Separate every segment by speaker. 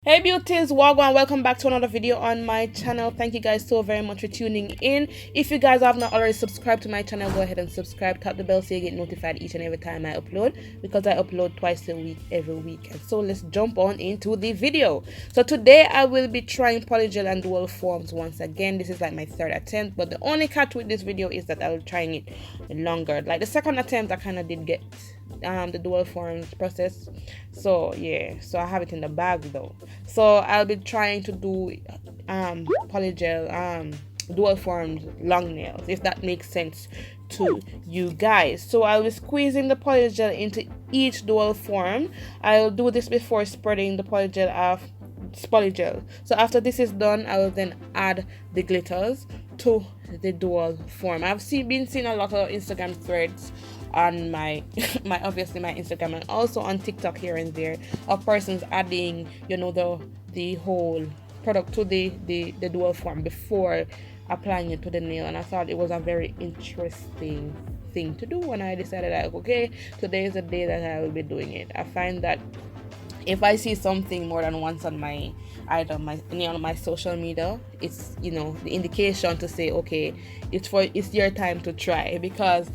Speaker 1: Hey beauties, Waah Gwaan, welcome back to another video on my channel. Thank you guys so very much for tuning in. If you guys have not already subscribed to my channel, go ahead and subscribe, tap the bell so you get notified each and every time I upload, because I upload twice a week every weekend. So let's jump on into the video. So today I will be trying polygel and dual forms once again. This is like my third attempt, but the only catch with this video is that I'll trying it longer. Like the second attempt I kind of did get the dual forms process, so yeah, so I have it in the bag though. So I'll be trying to do polygel dual forms long nails, if that makes sense to you guys. So I'll be squeezing the polygel into each dual form. I'll do this before spreading the polygel. So after this is done, I will then add the glitters to the dual form. Been seeing a lot of Instagram threads on my obviously my Instagram, and also on TikTok here and there, of persons adding, you know, the whole product to the dual form before applying it to the nail. And I thought it was a very interesting thing to do, and I decided like, okay, today is the day that I will be doing it. I find that if I see something more than once on my social media, it's, you know, the indication to say, okay, it's your time to try. Because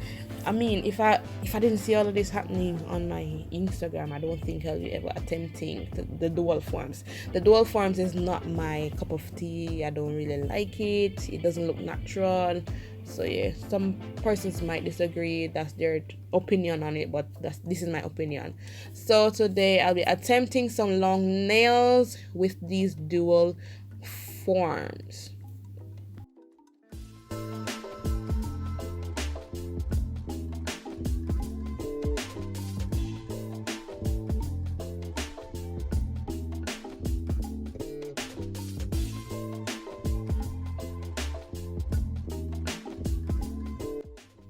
Speaker 1: I mean, if I didn't see all of this happening on my Instagram, I don't think I'll be ever attempting the dual forms. The dual forms is not my cup of tea. I don't really like it. It doesn't look natural. So yeah, some persons might disagree. That's their opinion on it, but this is my opinion. So today I'll be attempting some long nails with these dual forms.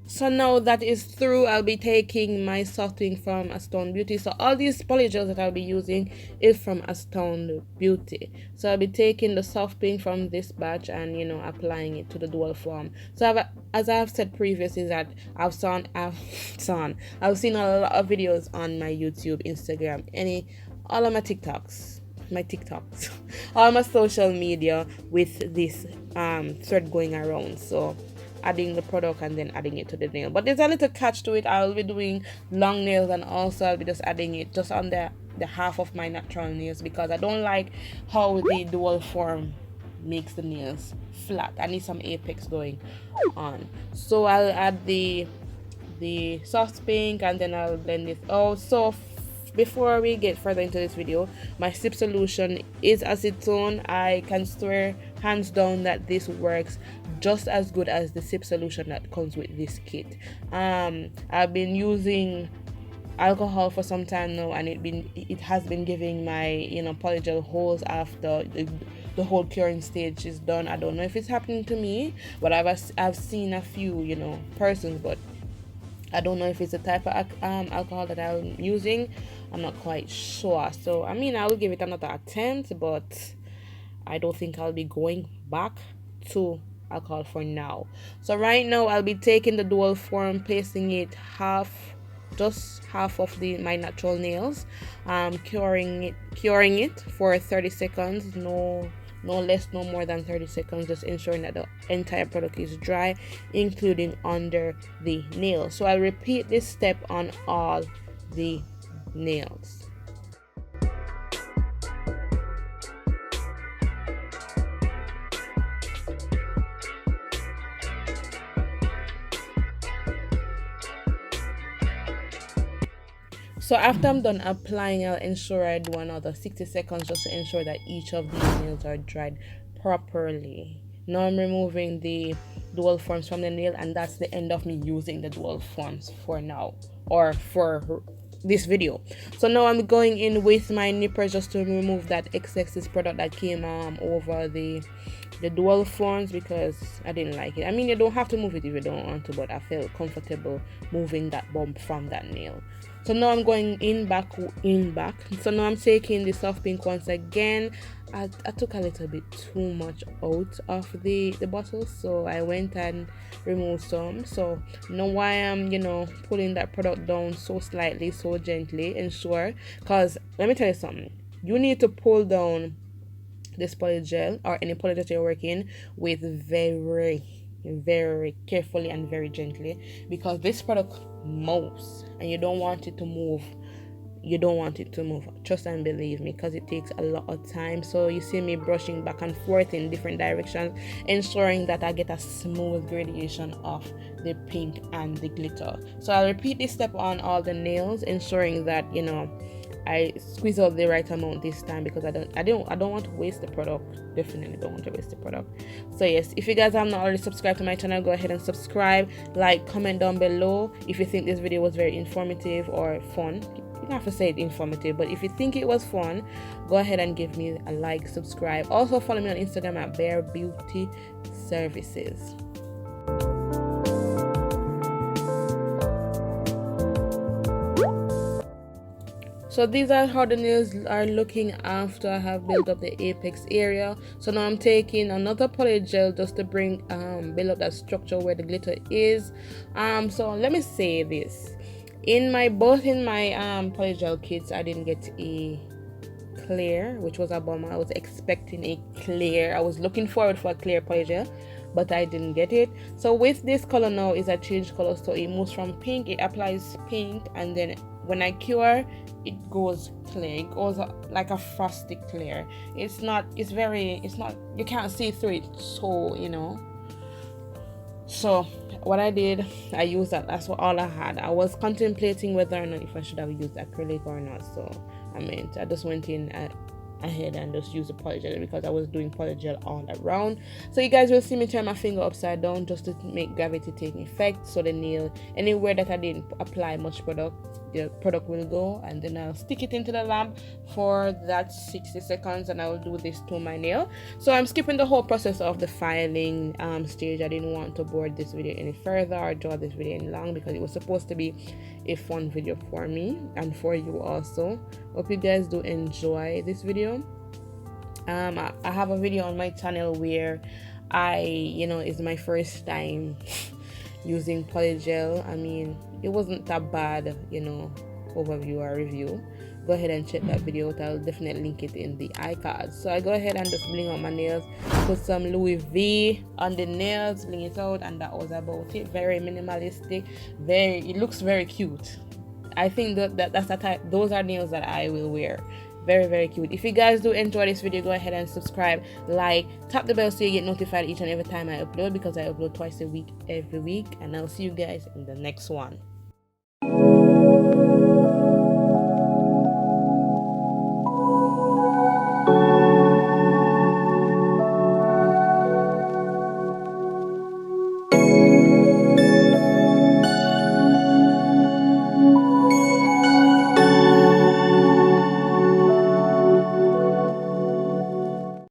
Speaker 1: So now that is through, I'll be taking my softening from Astone Beauty. So all these polygels that I'll be using is from Astone Beauty. So I'll be taking the soft pink from this batch and, you know, applying it to the dual form. So as I've said previously, that I've seen a lot of videos on my YouTube, Instagram, all of my TikToks, all my social media with this thread going around. So adding the product and then adding it to the nail. But there's a little catch to it. I'll be doing long nails, and also I'll be just adding it just on the half of my natural nails, because I don't like how the dual form makes the nails flat. I need some apex going on. So I'll add the soft pink, and then I'll blend it. So before we get further into this video, my sip solution is acetone. I can swear hands down that this works just as good as the sip solution that comes with this kit. I've been using alcohol for some time now, and it has been giving my, you know, polygel holes after the whole curing stage is done. I don't know if it's happening to me, but I've seen a few, you know, persons, but I don't know if it's the type of alcohol that I'm using. I'm not quite sure. So I mean, I will give it another attempt, but I don't think I'll be going back to alcohol for now. So right now I'll be taking the dual form, placing it just half of my natural nails, curing it for 30 seconds. No less, no more than 30 seconds, just ensuring that the entire product is dry, including under the nail. So I'll repeat this step on all the nails. So after I'm done applying, I'll ensure I do another 60 seconds just to ensure that each of these nails are dried properly. Now I'm removing the dual forms from the nail, and that's the end of me using the dual forms for now, or for this video. So now I'm going in with my nippers just to remove that excess product that came over the dual forms, because I didn't like it. I mean, you don't have to move it if you don't want to, but I felt comfortable moving that bump from that nail. So now I'm going in back. So now I'm taking the soft pink once again. I took a little bit too much out of the bottle, so I went and removed some. So now why I'm, you know, pulling that product down so slightly, so gently, ensure, because let me tell you something, you need to pull down this polygel or any polygel you're working with very carefully and very gently, because this product moves and you don't want it to move. You don't want it to move, trust and believe me, because it takes a lot of time. So you see me brushing back and forth in different directions, ensuring that I get a smooth gradation of the pink and the glitter. So I'll repeat this step on all the nails, ensuring that, you know, I squeeze out the right amount this time, because I don't want to waste the product. Definitely don't want to waste the product. So yes, if you guys have not already subscribed to my channel, go ahead and subscribe, like, comment down below if you think this video was very informative or fun. You don't have to say it informative, but if you think it was fun, go ahead and give me a like, subscribe. Also follow me on Instagram at BareBeauty Services. So these are how the nails are looking after I have built up the apex area. So now I'm taking another polygel just to bring build up that structure where the glitter is. So let me say this. In my polygel kits, I didn't get a clear, which was a bummer. I was expecting a clear. I was looking forward for a clear polygel, but I didn't get it. So with this color now is a change color, so it moves from pink, it applies pink, and then when I cure, it goes clear. It goes like a frosty clear. It's not, you can't see through it, so you know. So what I did, I used that. That's all I had. I was contemplating whether or not if I should have used acrylic or not, so I just went in ahead and just used the polygel, because I was doing polygel all around. So you guys will see me turn my finger upside down just to make gravity take effect, so the nail, anywhere that I didn't apply much product, the product will go, and then I'll stick it into the lamp for that 60 seconds, and I will do this to my nail. So I'm skipping the whole process of the filing stage. I didn't want to bore this video any further or draw this video any long, because it was supposed to be a fun video for me and for you also. Hope you guys do enjoy this video. I have a video on my channel where it's my first time using polygel. I mean, it wasn't that bad, overview or review. Go ahead and check that video out. I'll definitely link it in the iCard. So I go ahead and just bling out my nails, put some Louis V on the nails, bling it out, and that was about it. Very minimalistic, it looks very cute. I think that's the type, those are nails that I will wear. Very, very cute. If you guys do enjoy this video, go ahead and subscribe, like, tap the bell so you get notified each and every time I upload, because I upload twice a week every week. And I'll see you guys in the next one.